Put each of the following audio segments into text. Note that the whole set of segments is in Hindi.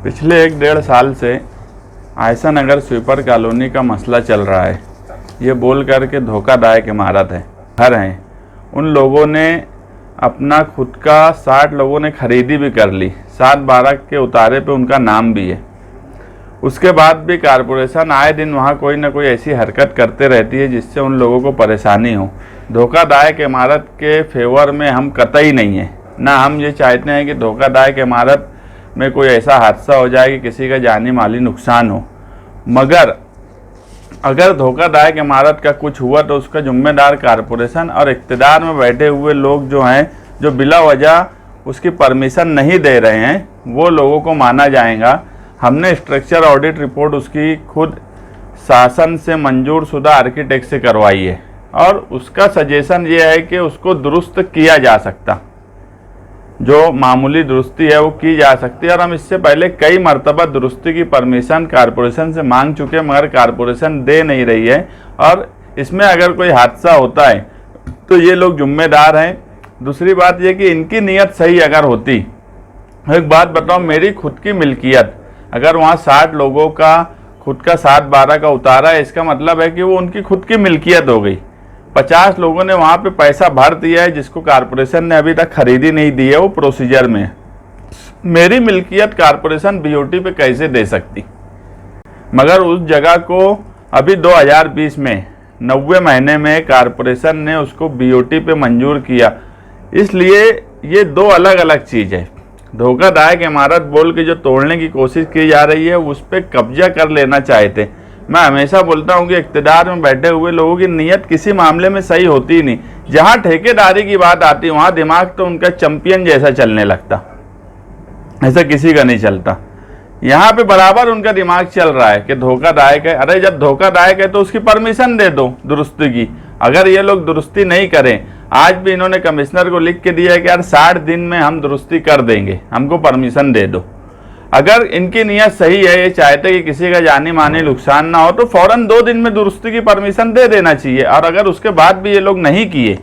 पिछले 1-1.5 साल से आयशा नगर स्वीपर कॉलोनी का मसला चल रहा है। ये बोल कर के धोखादायक इमारत है, घर हैं। उन लोगों ने अपना खुद का 60 लोगों ने खरीदी भी कर ली, 7/12 के उतारे पे उनका नाम भी है। उसके बाद भी कारपोरेशन आए दिन वहाँ कोई ना कोई ऐसी हरकत करते रहती है जिससे उन लोगों को परेशानी हो। धोखादायक इमारत के फेवर में हम कतई नहीं है, ना हम ये चाहते हैं कि धोखादायक इमारत में कोई ऐसा हादसा हो जाए कि किसी का जानी माली नुकसान हो। मगर अगर धोखादायक इमारत का कुछ हुआ तो उसका जिम्मेदार कारपोरेशन और इक़्तिदार में बैठे हुए लोग जो हैं, जो बिला वजह उसकी परमिशन नहीं दे रहे हैं, वो लोगों को माना जाएगा। हमने स्ट्रक्चर ऑडिट रिपोर्ट उसकी खुद शासन से मंजूर शुदा आर्किटेक्ट से करवाई है और उसका सजेशन ये है कि उसको दुरुस्त किया जा सकता, जो मामूली दुरुस्ती है वो की जा सकती है। और हम इससे पहले कई मरतबा दुरुस्ती की परमिशन कारपोरेशन से मांग चुके हैं, मगर कारपोरेशन दे नहीं रही है। और इसमें अगर कोई हादसा होता है तो ये लोग जिम्मेदार हैं। दूसरी बात ये कि इनकी नीयत सही अगर होती, एक बात बताओ, मेरी खुद की मिल्कियत अगर वहाँ 60 लोगों का खुद का 7/12 का उतारा है, इसका मतलब है कि वो उनकी खुद की मिल्कियत हो गई। 50 लोगों ने वहाँ पे पैसा भर दिया है जिसको कारपोरेशन ने अभी तक खरीदी नहीं दी है, वो प्रोसीजर में। मेरी मिल्कियत कारपोरेशन बीओटी पे कैसे दे सकती? मगर उस जगह को अभी 2020 में 90 महीने में कारपोरेशन ने उसको बीओटी पे मंजूर किया। इसलिए ये दो अलग अलग चीज़ है। धोखादायक इमारत बोल के जो तोड़ने की कोशिश की जा रही है, उस पर कब्जा कर लेना चाहते। मैं हमेशा बोलता हूँ कि इक़्तिदार में बैठे हुए लोगों की नीयत किसी मामले में सही होती ही नहीं। जहाँ ठेकेदारी की बात आती है वहाँ दिमाग तो उनका चैंपियन जैसा चलने लगता, ऐसा किसी का नहीं चलता। यहाँ पे बराबर उनका दिमाग चल रहा है कि धोखादायक है। अरे जब धोखादायक है तो उसकी परमिशन दे दो दुरुस्ती की। अगर ये लोग दुरुस्ती नहीं करें, आज भी इन्होंने कमिश्नर को लिख के दिया है कि यार 60 दिन में हम दुरुस्ती कर देंगे, हमको परमिशन दे दो। अगर इनकी नीयत सही है, ये चाहते कि किसी का जानी मानी नुकसान ना हो, तो फौरन 2 दिन में दुरुस्ती की परमिशन दे देना चाहिए। और अगर उसके बाद भी ये लोग नहीं किए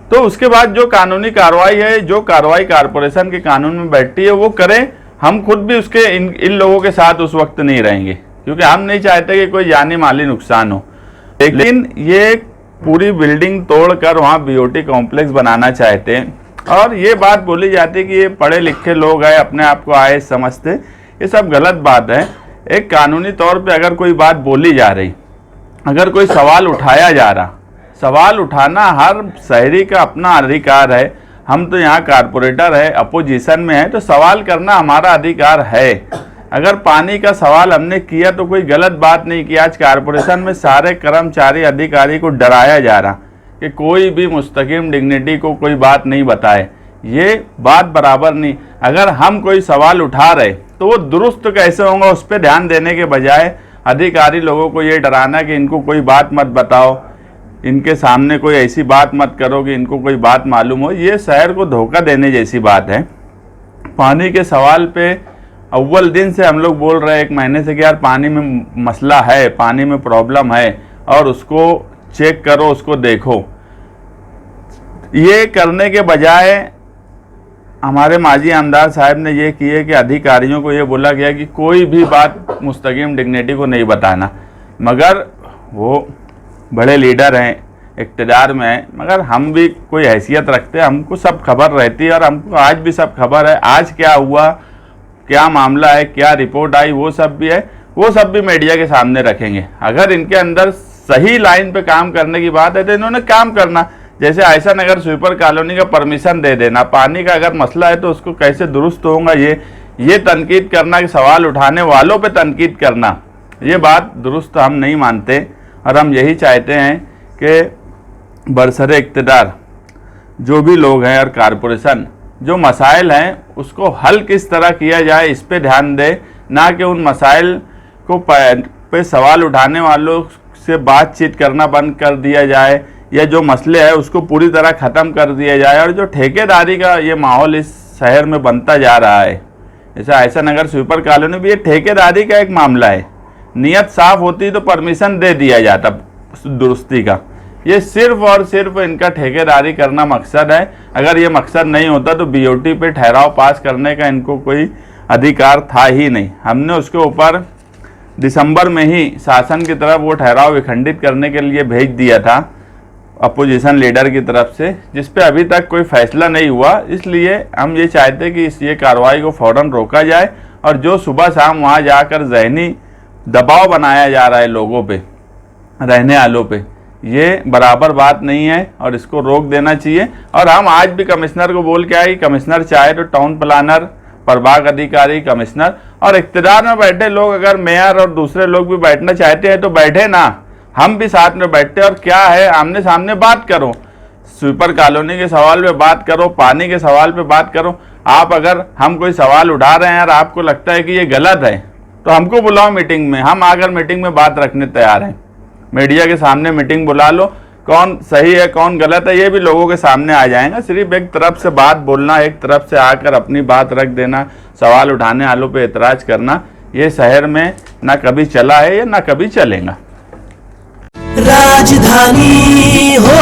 तो उसके बाद जो कानूनी कार्रवाई है, जो कार्रवाई कारपोरेशन के कानून में बैठती है वो करें। हम खुद भी उसके इन लोगों के साथ उस वक्त नहीं रहेंगे, क्योंकि हम नहीं चाहते कि कोई जानी माली नुकसान हो। लेकिन ये पूरी बिल्डिंग तोड़कर वहाँ बीओटी कॉम्प्लेक्स बनाना चाहते हैं। और ये बात बोली जाती है कि ये पढ़े लिखे लोग हैं, अपने आप को आए समझते। ये सब गलत बात है। एक कानूनी तौर पे अगर कोई बात बोली जा रही, अगर कोई सवाल उठाया जा रहा, सवाल उठाना हर शहरी का अपना अधिकार है। हम तो यहाँ कारपोरेटर है, अपोजिशन में है, तो सवाल करना हमारा अधिकार है। अगर पानी का सवाल हमने किया तो कोई गलत बात नहीं की। आज कारपोरेशन में सारे कर्मचारी अधिकारी को डराया जा रहा कि कोई भी मुस्तकिम डिग्निटी को कोई बात नहीं बताए, ये बात बराबर नहीं। अगर हम कोई सवाल उठा रहे तो वो दुरुस्त कैसे होगा, उस पर ध्यान देने के बजाय अधिकारी लोगों को ये डराना कि इनको कोई बात मत बताओ, इनके सामने कोई ऐसी बात मत करो कि इनको कोई बात मालूम हो, ये शहर को धोखा देने जैसी बात है। पानी के सवाल पे अव्वल दिन से हम लोग बोल रहे हैं, 1 महीने से, कि यार पानी में मसला है, पानी में प्रॉब्लम है और उसको चेक करो, उसको देखो। ये करने के बजाय हमारे माजी आमदार साहब ने ये किए कि अधिकारियों को ये बोला गया कि कोई भी बात मुस्तकिम डिग्निटी को नहीं बताना। मगर वो बड़े लीडर हैं, इक़्तिदार में हैं, मगर हम भी कोई हैसियत रखते हैं, हमको सब खबर रहती है। और हमको आज भी सब खबर है, आज क्या हुआ, क्या मामला है, क्या रिपोर्ट आई, वो सब भी है। वो सब भी मीडिया के सामने रखेंगे। अगर इनके अंदर सही लाइन पे काम करने की बात है तो इन्होंने काम करना। जैसे आयशा नगर स्वीपर कॉलोनी का परमिशन दे देना, पानी का अगर मसला है तो उसको कैसे दुरुस्त होगा, ये तनकीद करना, कि सवाल उठाने वालों पे तनकीद करना, ये बात दुरुस्त हम नहीं मानते। और हम यही चाहते हैं कि बरसरे इक़्तिदार जो भी लोग हैं और कारपोरेशन जो मसाइल हैं उसको हल किस तरह किया जाए, इस पे ध्यान दे, ना कि उन मसाइल को पे सवाल उठाने वालों से बातचीत करना बंद कर दिया जाए, या जो मसले हैं उसको पूरी तरह ख़त्म कर दिया जाए। और जो ठेकेदारी का ये माहौल इस शहर में बनता जा रहा है, जैसे आयशा नगर स्वीपर कॉलोनी भी, ये ठेकेदारी का एक मामला है। नीयत साफ होती तो परमिशन दे दिया जाता दुरुस्ती का। ये सिर्फ और सिर्फ इनका ठेकेदारी करना मकसद है। अगर ये मकसद नहीं होता तो बीओटी पे ठहराव पास करने का इनको कोई अधिकार था ही नहीं। हमने उसके ऊपर दिसंबर में ही शासन की तरफ वो ठहराव विखंडित करने के लिए भेज दिया था अपोजिशन लीडर की तरफ से, जिस पे अभी तक कोई फैसला नहीं हुआ। इसलिए हम ये चाहते कि ये कार्रवाई को फ़ौरन रोका जाए, और जो सुबह शाम वहाँ जाकर ज़हनी दबाव बनाया जा रहा है लोगों पे, रहने वालों पे, ये बराबर बात नहीं है और इसको रोक देना चाहिए। और हम आज भी कमिश्नर को बोल के आए कि कमिश्नर चाहे तो टाउन प्लानर, प्रभाग अधिकारी, कमिश्नर और इख्तियार में बैठे लोग, अगर मेयर और दूसरे लोग भी बैठना चाहते हैं तो बैठे ना, हम भी साथ में बैठते और क्या है आमने सामने बात करो, स्वीपर कॉलोनी के सवाल पे बात करो, पानी के सवाल पे बात करो। आप अगर हम कोई सवाल उठा रहे हैं और आपको लगता है कि ये गलत है तो हमको बुलाओ मीटिंग में, हम आकर मीटिंग में बात रखने तैयार हैं। मीडिया के सामने मीटिंग बुला लो, कौन सही है कौन गलत है ये भी लोगों के सामने आ जाएगा। सिर्फ एक तरफ से बात बोलना, एक तरफ से आकर अपनी बात रख देना, सवाल उठाने वालों पे एतराज करना, ये शहर में ना कभी चला है या ना कभी चलेगा। राजधानी हो